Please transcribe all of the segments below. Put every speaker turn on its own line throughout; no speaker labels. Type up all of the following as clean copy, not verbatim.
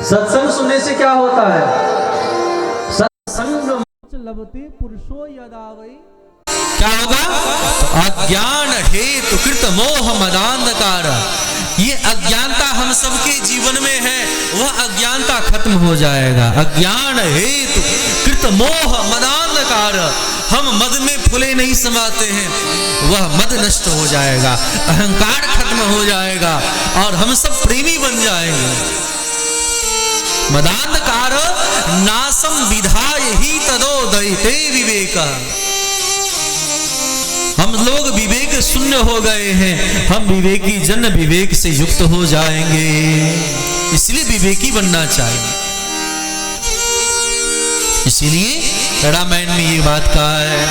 सत्संग सुनने से क्या होता है? सत्संग लभते पुरुषो यदा वै,
क्या होगा? अज्ञान हेतु कृत मोह मदांधकार। ये अज्ञानता हम सबके जीवन में है, वह अज्ञानता खत्म हो जाएगा। अज्ञान हेतु कृत मोह मदांधकार, हम मद में फूले नहीं समाते हैं, वह मद नष्ट हो जाएगा, अहंकार खत्म हो जाएगा और हम सब प्रेमी बन जाएंगे। मदांधकार नासम विधाय ही तदोदयते विवेक। हम लोग विवेक शून्य हो गए हैं, हम विवेकी जन विवेक से युक्त हो जाएंगे, इसलिए विवेकी बनना चाहिए। इसीलिए रामायण में ये बात कहा है,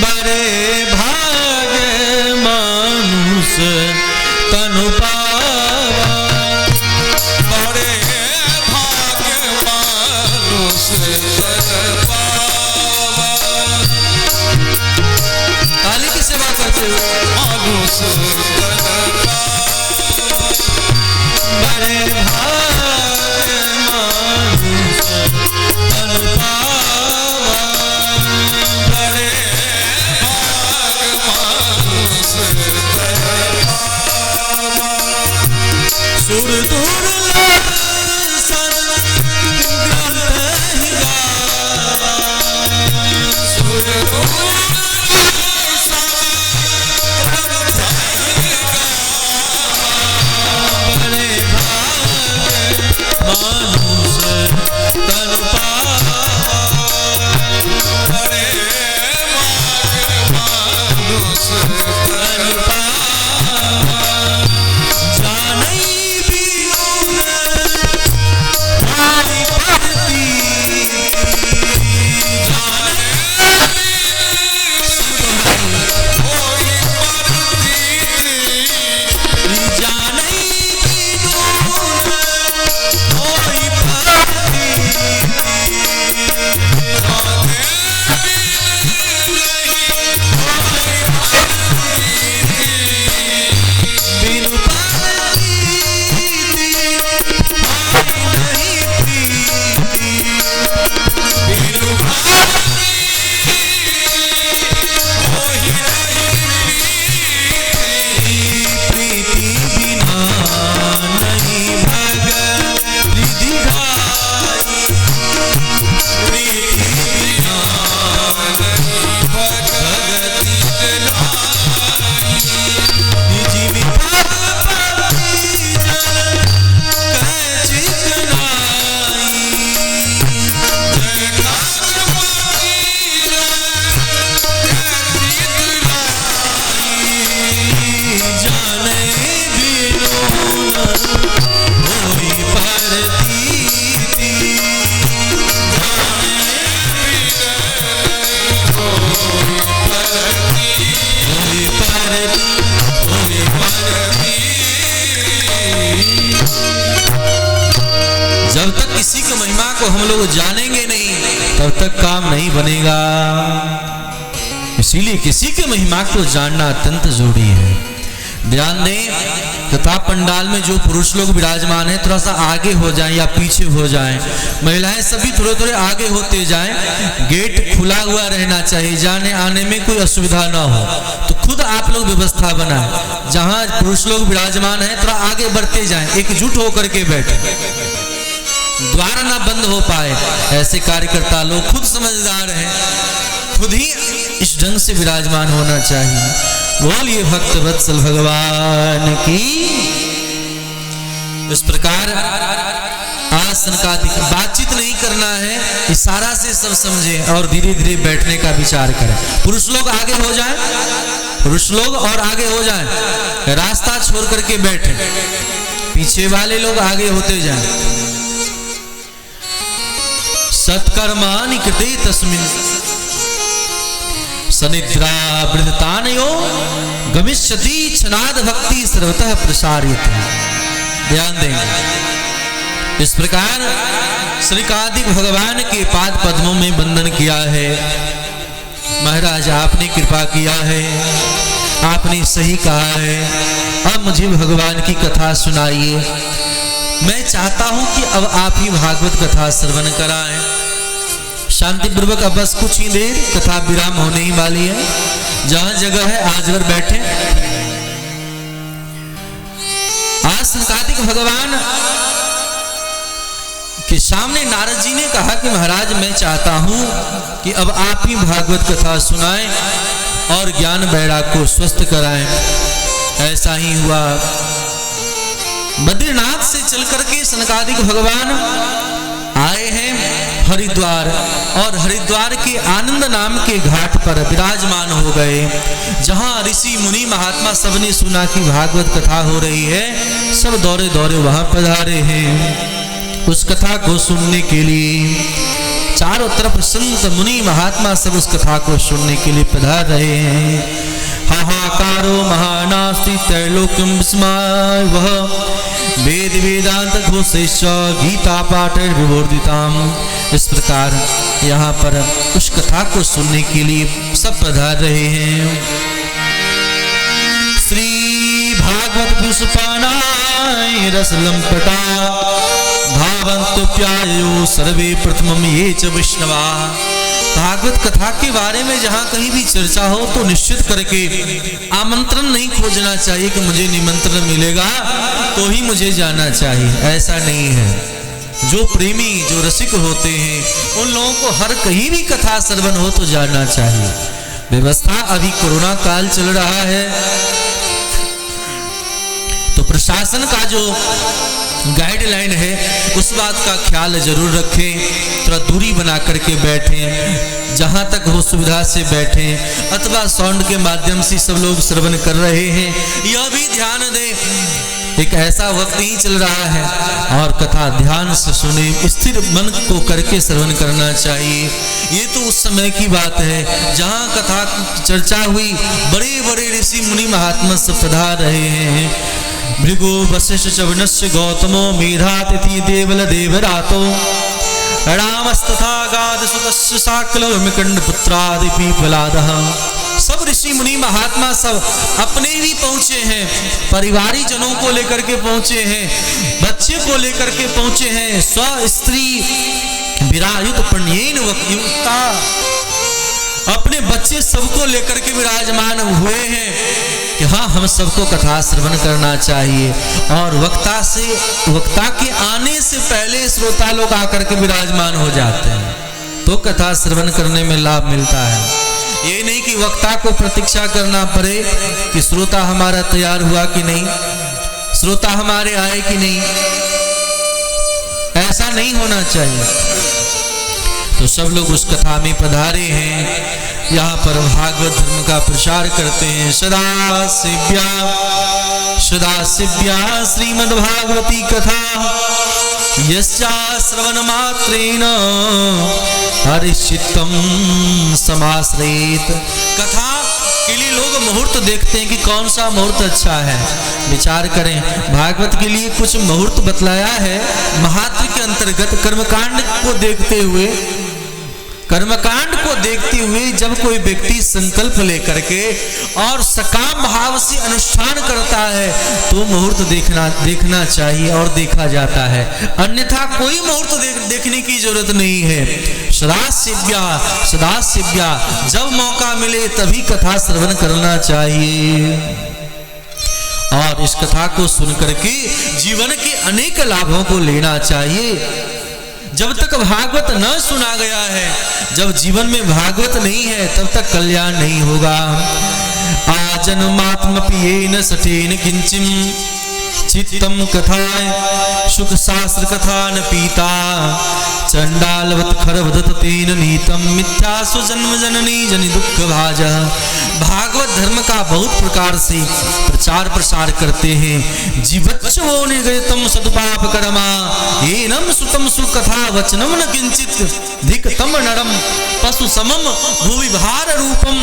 बड़े भाग्य मानुष तनु पावा, बड़े भाग्य मानुष तनु पावा। ताली की सेवा करते हो, मानुष तनु पावा, बड़े भाग्य मानुष तनु पावा, बड़े भाग्य मानुष तनु पावा। सुर दुर्लभ सद्ग्रंथ ही गावा, सुर दुर्लभ सद्ग्रंथ ही गावा, बड़े भाग्य मानुष तनु पावा, बड़े भाग्य मानुष तनु पावा। जानई बिनु भाई पड़ती, जानई बिनु होई पड़ती, बिनु पड़ती भाई नहीं प्रीति, बिनु पड़ती होई नहीं प्रीति, बिना नहीं भगत रिधि घाई, प्रीति बिना नहीं भगत दिखलाई, जीवित पति जन कह चितनाई, जय कामपति जन कह चितनाई, जाने बिनु होई परतीति, जाने बिनु होई परतीति, होई परतीति। जब तक किसी की महिमा को हम लोग जानेंगे नहीं, तब तक काम नहीं बनेगा। इसीलिए किसी की महिमा को जानना अत्यंत जरूरी है। ध्यान दें, तथा पंडाल में जो पुरुष लोग विराजमान हैं थोड़ा सा आगे हो जाएं या पीछे हो जाएं, महिलाएं सभी थोड़े थोड़े आगे होते जाएं। गेट खुला हुआ रहना चाहिए, जाने आने में कोई असुविधा ना हो। तो खुद आप लोग व्यवस्था बनाएं, जहां पुरुष लोग विराजमान हैं थोड़ा आगे बढ़ते जाएं, एकजुट होकर के बैठे, द्वार ना बंद हो पाए। ऐसे कार्यकर्ता लोग खुद समझदार हैं, खुद ही इस ढंग से विराजमान होना चाहिए। बोलिए भक्त वत्सल भगवान की। इस प्रकार आसन का बातचीत नहीं करना है, इशारा से सब समझे और धीरे धीरे बैठने का विचार करें। पुरुष लोग आगे हो जाएं, पुरुष लोग और आगे हो जाएं, रास्ता छोड़ करके बैठे, पीछे वाले लोग आगे होते जाएं। सत्कर्मानि कृते तस्मिन् सनिद्रा वृद्धतानयो गमिष्यति क्षणाद भक्ति सर्वतः प्रसार्यते। ध्यान देंगे। इस प्रकार श्री कार्तिक भगवान के पाद पद्मों में वंदन किया है। महाराज आपने कृपा किया है, आपने सही कहा है, अब मुझे भगवान की कथा सुनाइए। मैं चाहता हूं कि अब आप ही भागवत कथा श्रवण कराएं। शांति पूर्वक अब बस कुछ ही देर कथा विराम होने ही वाली है। जहां जगह है आजवर बैठे। आज सनकादिक भगवान के सामने नारद जी ने कहा कि महाराज मैं चाहता हूं कि अब आप ही भागवत कथा सुनाएं और ज्ञान बैराग को स्वस्थ कराएं। ऐसा ही हुआ। बद्रीनाथ से चल करके सनकादिक भगवान आए हैं हरिद्वार, और हरिद्वार के आनंद नाम के घाट पर विराजमान हो गए। जहां ऋषि मुनि महात्मा सबने सुना कि भागवत कथा हो रही है, सब दौड़े दौड़े वहां पधारे हैं उस कथा को सुनने के लिए। चारों तरफ संत मुनि महात्मा सब उस कथा को सुनने के लिए पधार रहे हैं। हाहाकारो महानास्ति त्रैलोक्यम विस्मय वह वेद वेदांत घोषेश गीता पाठ विवर्धिताम। इस प्रकार यहाँ पर उस कथा को सुनने के लिए सब पधार रहे हैं। श्री भागवत पुष्पानाय रस लंपटा धावन्तु प्यायो सर्वे प्रथमम ये च वैष्णवा। भागवत कथा के बारे में जहाँ कहीं भी चर्चा हो तो निश्चित करके आमंत्रण नहीं खोजना चाहिए कि मुझे निमंत्रण मिलेगा तो ही मुझे जाना चाहिए। ऐसा नहीं है। जो प्रेमी जो रसिक होते हैं उन लोगों को हर कहीं भी कथा श्रवण हो तो जाना चाहिए। व्यवस्था अभी कोरोना काल चल रहा है तो प्रशासन का जो गाइडलाइन है उस बात का ख्याल जरूर रखें। थोड़ा दूरी बना करके बैठें, जहां तक हो सुविधा से बैठें, अथवा साउंड के माध्यम से सब लोग श्रवण कर रहे हैं यह भी ध्यान दें। एक ऐसा वक्त ही चल रहा है और कथा ध्यान से सुने, स्थिर मन को करके श्रवण करना चाहिए। ये तो उस समय की बात है जहाँ कथा चर्चा हुई, बड़े बड़े ऋषि मुनि महात्मा सब पधार रहे हैं। भृगु वशिष्ठ चवनस्य गौतमो मेधातिथि देवल देवरातो रामस्तथा गादसुतस्य साकलो मिकंड पुत्रादि पीपलादः। सब ऋषि मुनि महात्मा सब अपने भी पहुंचे हैं, परिवारी जनों को लेकर के पहुंचे हैं, बच्चे को लेकर के पहुंचे हैं, स्व स्त्री विरायुत पुण्येन वक्युक्ता अपने बच्चे सबको लेकर के विराजमान हुए हैं कि हाँ हम सबको कथा श्रवण करना चाहिए। और वक्ता के आने से पहले श्रोता लोग आकर के विराजमान हो जाते हैं तो कथा श्रवण करने में लाभ मिलता है। ये नहीं कि वक्ता को प्रतीक्षा करना पड़े कि श्रोता हमारा तैयार हुआ कि नहीं, श्रोता हमारे आए कि नहीं, ऐसा नहीं होना चाहिए। तो सब लोग उस कथा में पधारे हैं। यहाँ पर भागवत धर्म का प्रचार करते हैं। सदाशिव्या श्रीमद्भागवती कथा यस्या श्रवण मात्रेण हरिचित्तम समाश्रयेत। कथा के लिए लोग मुहूर्त देखते हैं कि कौन सा मुहूर्त अच्छा है। विचार करें, भागवत के लिए कुछ मुहूर्त बतलाया है महात्म के अंतर्गत। कर्मकांड को देखते हुए जब कोई व्यक्ति संकल्प लेकर के और सकाम भाव से अनुष्ठान करता है तो मुहूर्त देखना चाहिए और देखा जाता है, अन्यथा कोई मुहूर्त देखने की जरूरत नहीं है। सदाशिव्या जब मौका मिले तभी कथा श्रवण करना चाहिए और इस कथा को सुन करके जीवन के अनेक लाभों को लेना चाहिए। जब तक भागवत न सुना गया है, जब जीवन में भागवत नहीं है तब तक कल्याण नहीं होगा। आजन्मात्मपियेन सठेन किंचिम चित्तम कथाय सुख शास्त्र कथा न पीता चंडालवत खरवदत तेन नीतम मिथ्यासु जन्म जननी जनि दुख भाजा। भागवत धर्म का बहुत प्रकार से प्रचार प्रसार करते हैं। जीवच्चो निगतम सदपाप कर्मा येनम सुतम सुकथा वचनम न किंचित धिकतम नरम पशु समम भूवि भार रूपम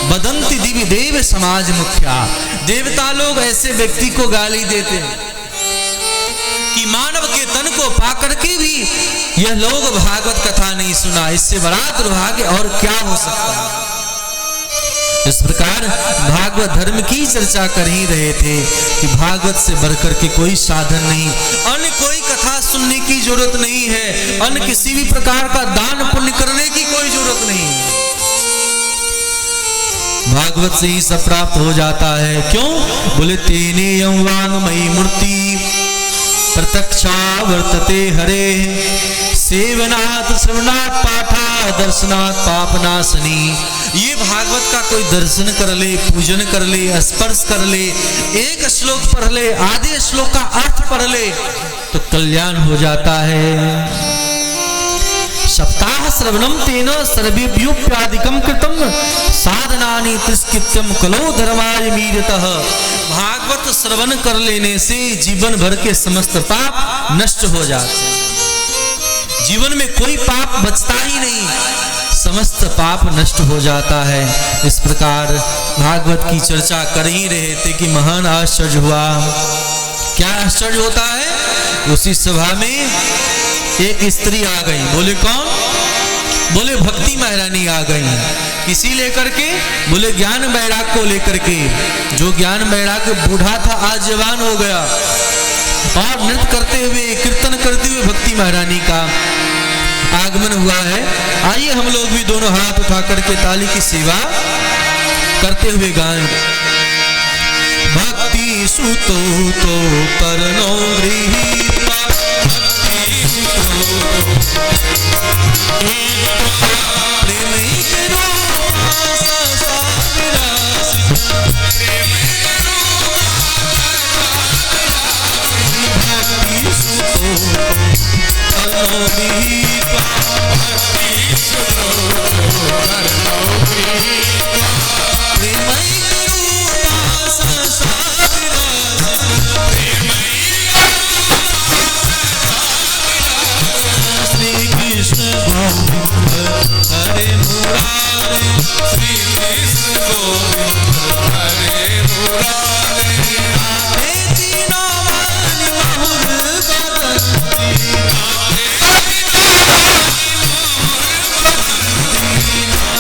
बदंती दिव्य देव समाज मुख्या। देवता लोग ऐसे व्यक्ति को गाली देते हैं कि मानव के तन को पाकर के भी यह लोग भागवत कथा नहीं सुना। इससे बड़ा दुर्भाग्य और क्या हो सकता है। इस प्रकार भागवत धर्म की चर्चा कर ही रहे थे कि भागवत से बढ़कर के कोई साधन नहीं, अन्य कोई कथा सुनने की जरूरत नहीं है, अन्य किसी भी प्रकार का दान पुण्य करने की कोई जरूरत नहीं है। भागवत से ही सब प्राप्त हो जाता है। क्यों? बोले तेने यौवांगमयी मूर्ति प्रत्यक्षा वर्तते हरे, सेवनात् श्रवणात् पाठा दर्शनात् पापनाशनी। ये भागवत का कोई दर्शन कर ले, पूजन कर ले, स्पर्श कर ले, एक श्लोक पढ़ ले, आधे श्लोक का अर्थ पढ़ ले तो कल्याण हो जाता है। सप्ताह श्रवणम तेन सर्वेभ्योप्यादिकम कृतम साधनानि तिष्कृत्यम कलो धर्माय मीरतः। भागवत श्रवण कर लेने से जीवन भर के समस्त पाप नष्ट हो जाते हैं। जीवन में कोई पाप बचता ही नहीं, समस्त पाप नष्ट हो जाता है। इस प्रकार भागवत की चर्चा कर ही रहे थे कि महान आश्चर्य हुआ। क्या आश्चर्य होता है? उसी सभा में एक स्त्री आ गई। बोले कौन? बोले भक्ति महारानी आ गई। किसी लेकर के? बोले ज्ञान बैराग को लेकर के। जो ज्ञान बैराग बूढ़ा था आज जवान हो गया और नृत्य करते हुए कीर्तन करते हुए भक्ति महारानी का आगमन हुआ है। आइए हम लोग भी दोनों हाथ उठा करके ताली की सेवा करते हुए गाएं। भक्ति सुतो तो परनो गृहीत्वा, भक्ति सुतो प्रेमैक रूपा ससाविरासिता, भक्ति सुतो परनो गृहीत्वा, भक्ति सुतो परनो गृहीत्वा, प्रेमैक रूपा ससाविरासिता, श्री कृष्ण गोविंद हरे मुरारे, श्री कृष्ण गोविंद हरे मुरारे, आते तीनों वन महुर बदंती,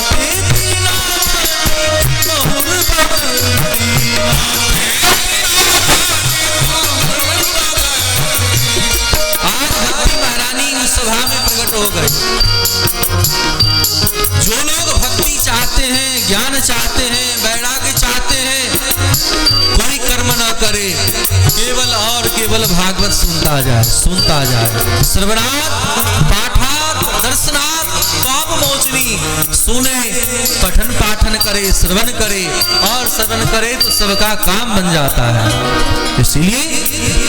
आते तीनों वन महुर बदंती। आज भक्ति महारानी उस सभा में प्रकट हो गए। जो लोग भक्ति चाहते हैं, ज्ञान चाहते हैं, वैराग्य चाहते हैं, कोई कर्म न करे, केवल और केवल भागवत सुनता जाए, सुनता जाए। श्रवणात् पाठात् दर्शनात् पाप मोचनी। सुने, पठन पाठन करे, श्रवण करे, और श्रवण करे तो सबका काम बन जाता है। इसलिए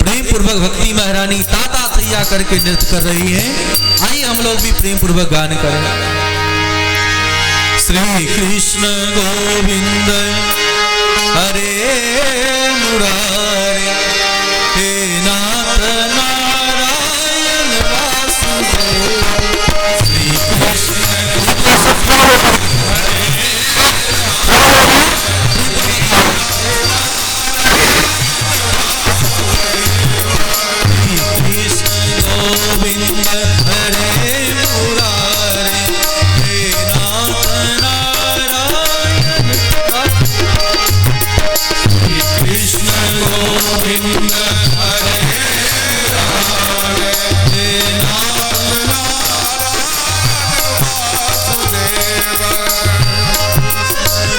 प्रेम पूर्वक भक्ति महारानी ताता थैया करके नृत्य कर रही है। आइए हम लोग भी प्रेम पूर्वक गान करें। श्री कृष्ण गोविंद हरे मुरारे, हे नाथ नारायण वासुदेव, श्री कृष्ण गोविंद हरे मुरारे, हे नाथ नारायण, कृष्ण गोविंद हरे मुरारे, हे नाथ नारायण वासुदेव,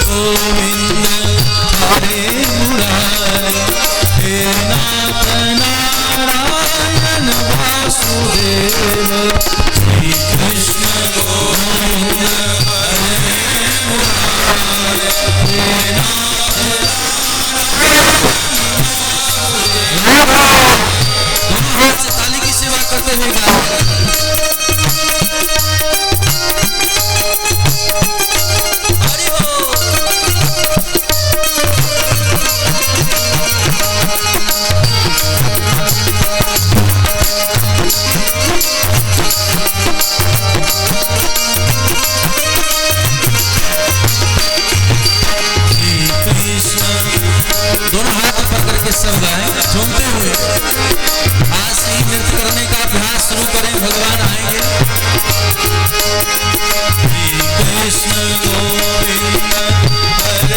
गोविंद हरे मुरारे, हे नाथ नारायण वासुदेव, श्री कृष्ण गोविंद हरे मुरारे, हे नाथ नारायण। दोनों हाथ से ताली की सेवा करते हुए गाएं। हरि बोल। दोनों हाथ ऊपर करके सब गाएं झूमते हुए। आज से ही नृत्य करने का अभ्यास शुरू करें, भगवान आएंगे। श्री कृष्ण गोविंद हरे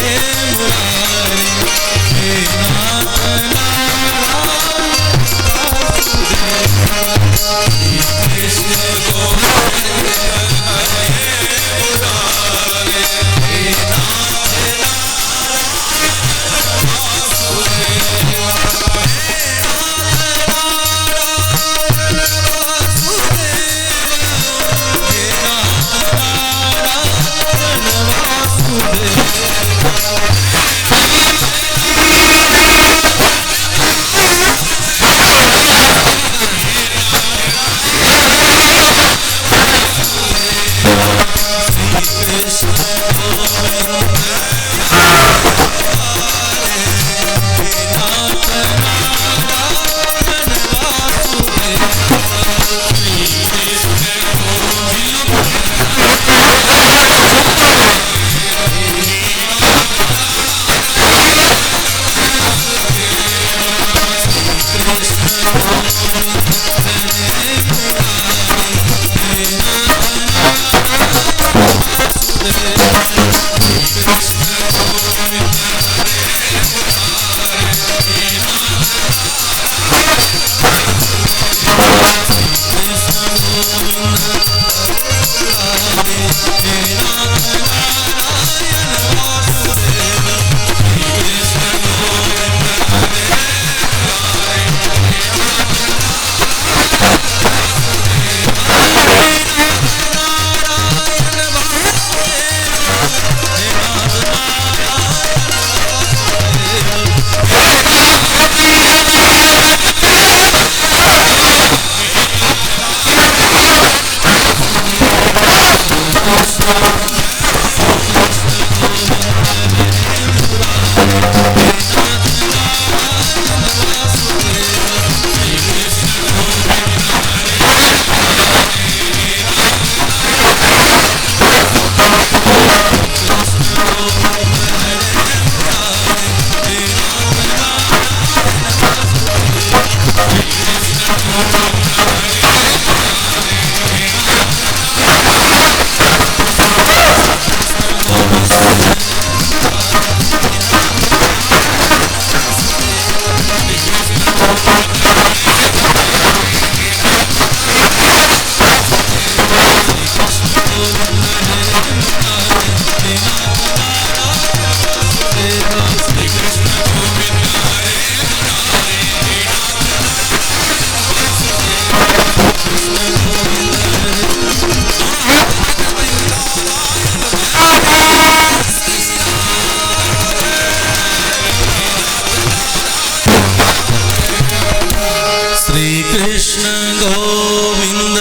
कृष्ण गोविंद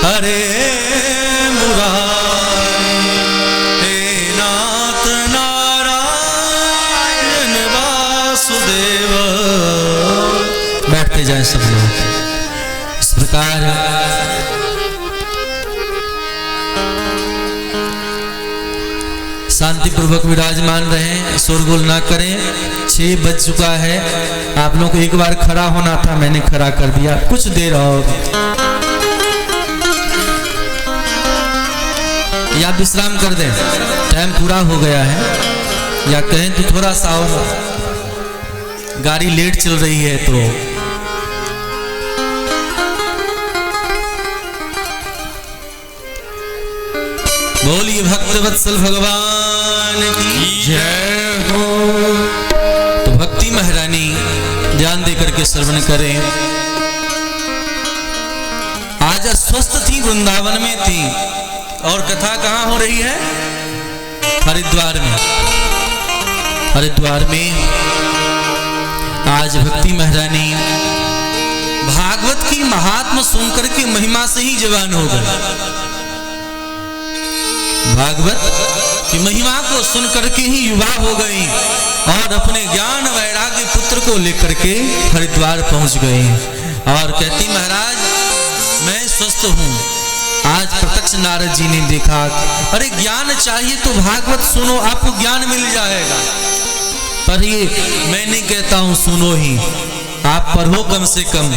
हरे मुरारी, हे नाथ नारायण वासुदेव। बैठते जाए सब लोग। इस प्रकार शांति पूर्वक विराजमान रहें, शोरगुल ना करें। 6 बज चुका है, आप लोगों को एक बार खड़ा होना था, मैंने खड़ा कर दिया। कुछ देर और या विश्राम कर दें, टाइम पूरा हो गया है, या कहें तो थोड़ा सा और, गाड़ी लेट चल रही है तो। बोलिए भक्तवत्सल भगवान की जय हो। तो भक्ति महारानी ध्यान दे करके श्रवण करें। आज अस्वस्थ थी, वृंदावन में थी, और कथा कहाँ हो रही है? हरिद्वार में। हरिद्वार में आज भक्ति महारानी भागवत की महात्मा सुनकर के महिमा से ही जवान हो गए। भागवत की महिमा को सुनकर के ही युवा हो गई और अपने ज्ञान वैराग्य पुत्र को लेकर के हरिद्वार पहुंच गई और कहती, महाराज मैं स्वस्थ हूं। आज प्रत्यक्ष नारद जी ने देखा, अरे ज्ञान चाहिए तो भागवत सुनो, आपको ज्ञान मिल जाएगा। पर ये मैं नहीं कहता हूं सुनो ही, आप पढ़ो कम से कम।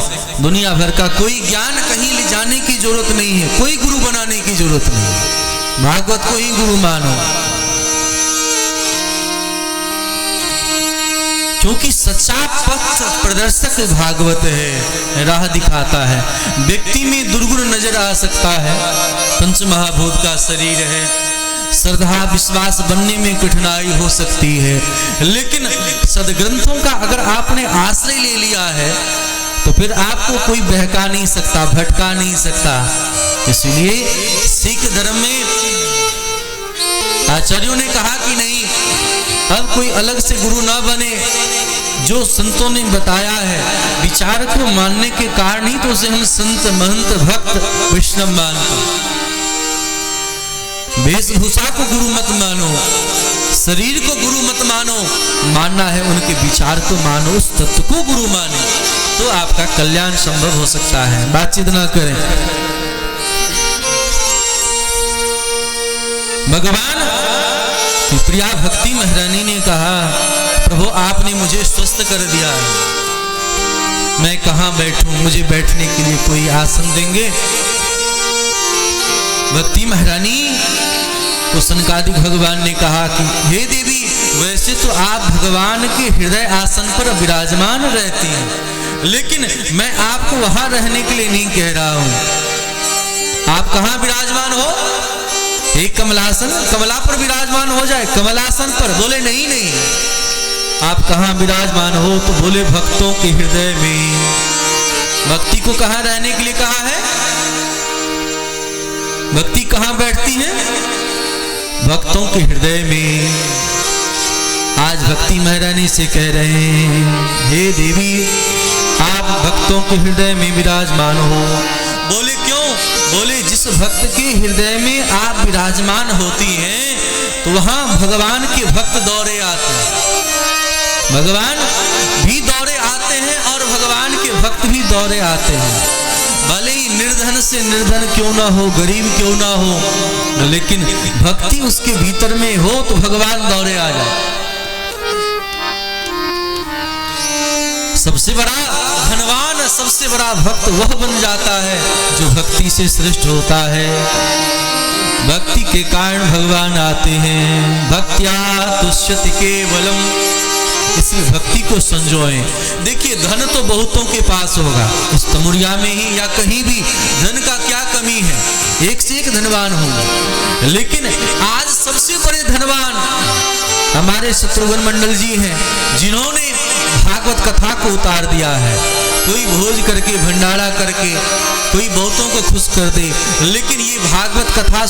दुनिया भर का कोई ज्ञान कहीं ले जाने की जरूरत नहीं है, कोई गुरु बनाने की जरूरत नहीं है, भागवत को ही गुरु मानो। क्योंकि सच्चा पथ प्रदर्शक भागवत है, राह दिखाता है। व्यक्ति में दुर्गुण नजर आ सकता है, पंच महाभूत का शरीर है, श्रद्धा विश्वास बनने में कठिनाई हो सकती है, लेकिन सदग्रंथों का अगर आपने आश्रय ले लिया है तो फिर आपको कोई बहका नहीं सकता, भटका नहीं सकता। इसलिए सिख धर्म में आचार्यों ने कहा कि नहीं, अब कोई अलग से गुरु ना बने, जो संतों ने बताया है विचार को मानने के कारण ही तो उसे हम संत महंत भक्त वैष्णव मानते। वेशभूषा को गुरु मत मानो, शरीर को गुरु मत मानो, मानना है उनके विचार को मानो, उस तत्व को गुरु माने तो आपका कल्याण संभव हो सकता है। बातचीत ना करें। भगवान की प्रिया भक्ति महारानी ने कहा, प्रभु आपने मुझे स्वस्थ कर दिया, मैं कहां बैठूं, मुझे बैठने के लिए कोई आसन देंगे? भक्ति महारानी को सनकादिक भगवान ने कहा कि हे देवी, वैसे तो आप भगवान के हृदय आसन पर विराजमान रहती हैं, लेकिन मैं आपको वहां रहने के लिए नहीं कह रहा हूं। आप कहां विराजमान हो? एक कमलासन, कमला पर विराजमान हो जाए, कमलासन पर। बोले नहीं नहीं, आप कहां विराजमान हो? तो बोले भक्तों के हृदय में। भक्ति को कहां रहने के लिए कहा है? भक्ति कहां बैठती है? भक्तों के हृदय में। आज भक्ति महारानी से कह रहे हैं, हे देवी आप भक्तों के हृदय में विराजमान हो। बोले क्यों? बोले जिस भक्त के हृदय में आप विराजमान होती हैं तो वहां भगवान के भक्त दौड़े आते हैं, भगवान भी दौड़े आते हैं और भगवान के भक्त भी दौड़े आते हैं। भले ही निर्धन से निर्धन क्यों ना हो, गरीब क्यों ना हो, लेकिन भक्ति उसके भीतर में हो तो भगवान दौड़े आ जाए। सबसे बड़ा धनवान, सबसे बड़ा भक्त वह बन जाता है जो भक्ति से श्रेष्ठ होता है। भक्ति के कारण भगवान आते हैं। भक्त्या तुष्यति केवलम, इसलिए भक्ति को संजोएं। देखिए धन तो बहुतों के पास होगा, इस तमुरिया में ही या कहीं भी धन का क्या कमी है, एक से एक धनवान होंगे, लेकिन आज सबसे बड़े धनवान हमारे शत्रुघ्न मंडल जी हैं, जिन्होंने भागवत कथा को उतार दिया है। कोई भोज करके, भंडारा करके कोई बहुतों को खुश कर दे, लेकिन ये भागवत कथा